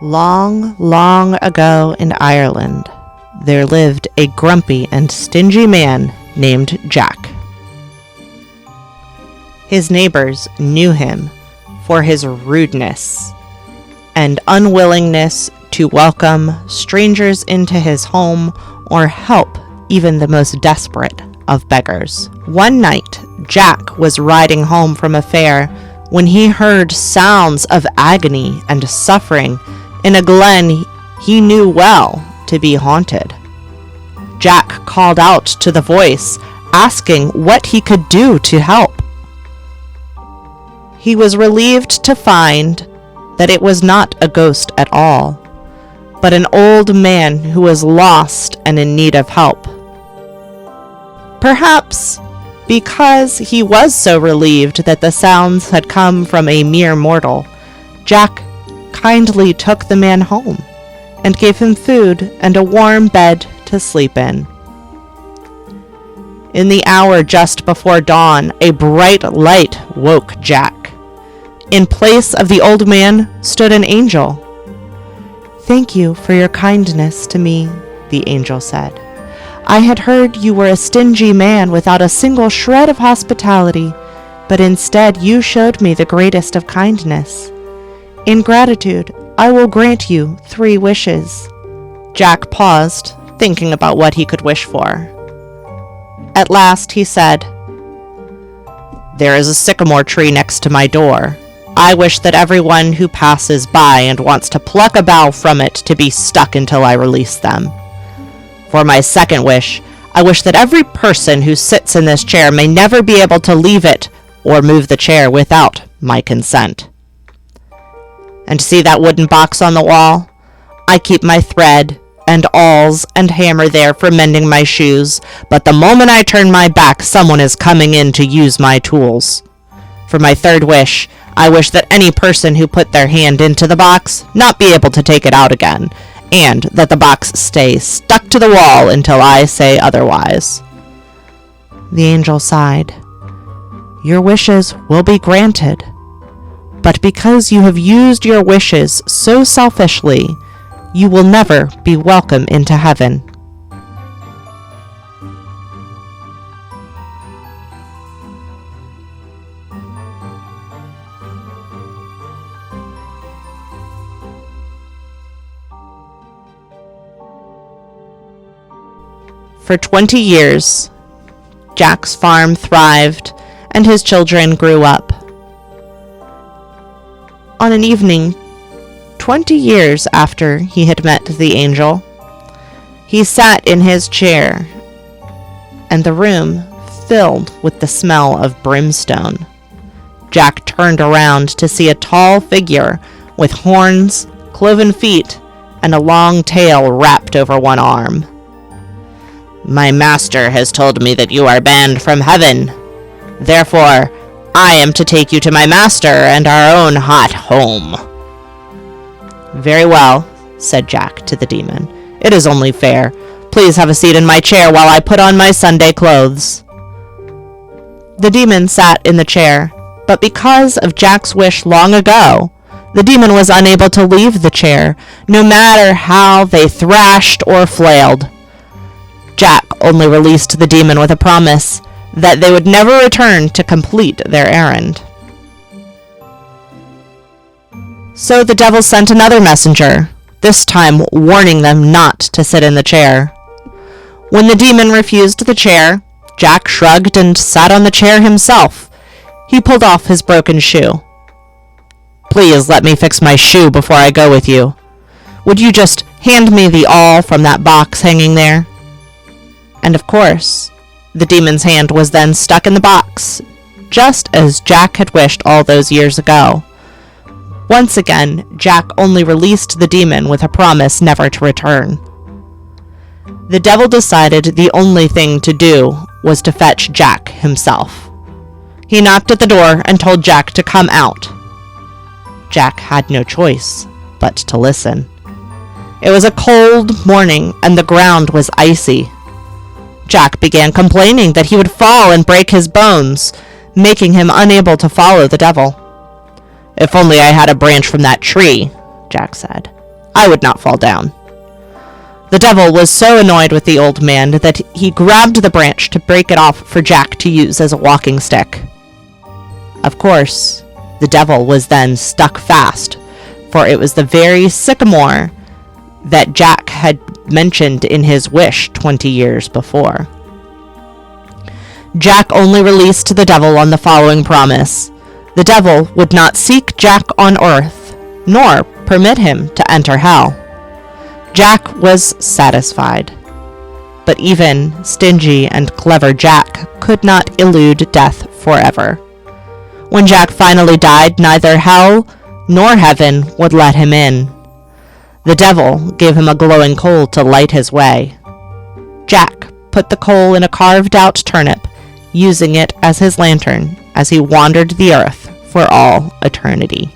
Long, long ago in Ireland, there lived a grumpy and stingy man named Jack. His neighbors knew him for his rudeness and unwillingness to welcome strangers into his home or help even the most desperate of beggars. One night, Jack was riding home from a fair when he heard sounds of agony and suffering in a glen he knew well to be haunted. Jack called out to the voice, asking what he could do to help. He was relieved to find that it was not a ghost at all, but an old man who was lost and in need of help. Perhaps because he was so relieved that the sounds had come from a mere mortal, Jack kindly took the man home and gave him food and a warm bed to sleep in. In the hour just before dawn, a bright light woke Jack. In place of the old man stood an angel. "Thank you for your kindness to me," the angel said. "I had heard you were a stingy man without a single shred of hospitality, but instead you showed me the greatest of kindness. In gratitude, I will grant you 3 wishes." Jack paused, thinking about what he could wish for. At last he said, "There is a sycamore tree next to my door. I wish that everyone who passes by and wants to pluck a bough from it to be stuck until I release them. For my second wish, I wish that every person who sits in this chair may never be able to leave it or move the chair without my consent. And see that wooden box on the wall? I keep my thread and awls and hammer there for mending my shoes, but the moment I turn my back, someone is coming in to use my tools. For my third wish, I wish that any person who put their hand into the box not be able to take it out again, and that the box stay stuck to the wall until I say otherwise." The angel sighed. "Your wishes will be granted, but because you have used your wishes so selfishly, you will never be welcome into heaven." For 20 years, Jack's farm thrived and his children grew up. On an evening, 20 years after he had met the angel, he sat in his chair, and the room filled with the smell of brimstone. Jack turned around to see a tall figure with horns, cloven feet, and a long tail wrapped over one arm. "My master has told me that you are banned from heaven. Therefore, I am to take you to my master and our own hot home." "Very well," said Jack to the demon. "It is only fair. Please have a seat in my chair while I put on my Sunday clothes." The demon sat in the chair, but because of Jack's wish long ago, the demon was unable to leave the chair, no matter how they thrashed or flailed. Jack only released the demon with a promise that they would never return to complete their errand. So the devil sent another messenger, this time warning them not to sit in the chair. When the demon refused the chair, Jack shrugged and sat on the chair himself. He pulled off his broken shoe. "Please let me fix my shoe before I go with you. Would you just hand me the awl from that box hanging there?" And of course, the demon's hand was then stuck in the box, just as Jack had wished all those years ago. Once again, Jack only released the demon with a promise never to return. The devil decided the only thing to do was to fetch Jack himself. He knocked at the door and told Jack to come out. Jack had no choice but to listen. It was a cold morning and the ground was icy. Jack began complaining that he would fall and break his bones, making him unable to follow the devil. "If only I had a branch from that tree," Jack said. I would not fall down. The devil was so annoyed with the old man that he grabbed the branch to break it off for Jack to use as a walking stick. Of course, the devil was then stuck fast, for it was the very sycamore that Jack had mentioned in his wish 20 years before. Jack only released the devil on the following promise. The devil would not seek Jack on earth, nor permit him to enter hell. Jack was satisfied. But even stingy and clever Jack could not elude death forever. When Jack finally died, neither hell nor heaven would let him in. The devil gave him a glowing coal to light his way. Jack put the coal in a carved-out turnip, using it as his lantern as he wandered the earth for all eternity.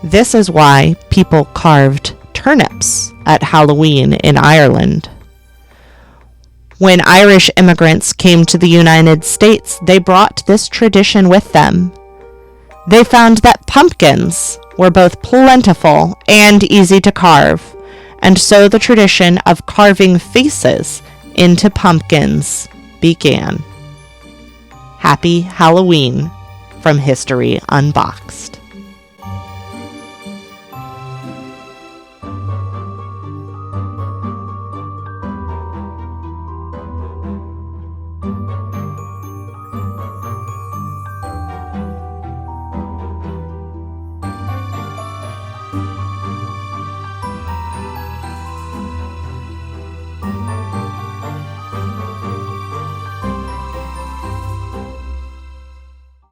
This is why people carved turnips at Halloween in Ireland. When Irish immigrants came to the United States, they brought this tradition with them. They found that pumpkins were both plentiful and easy to carve, and so the tradition of carving faces into pumpkins began. Happy Halloween from History Unboxed.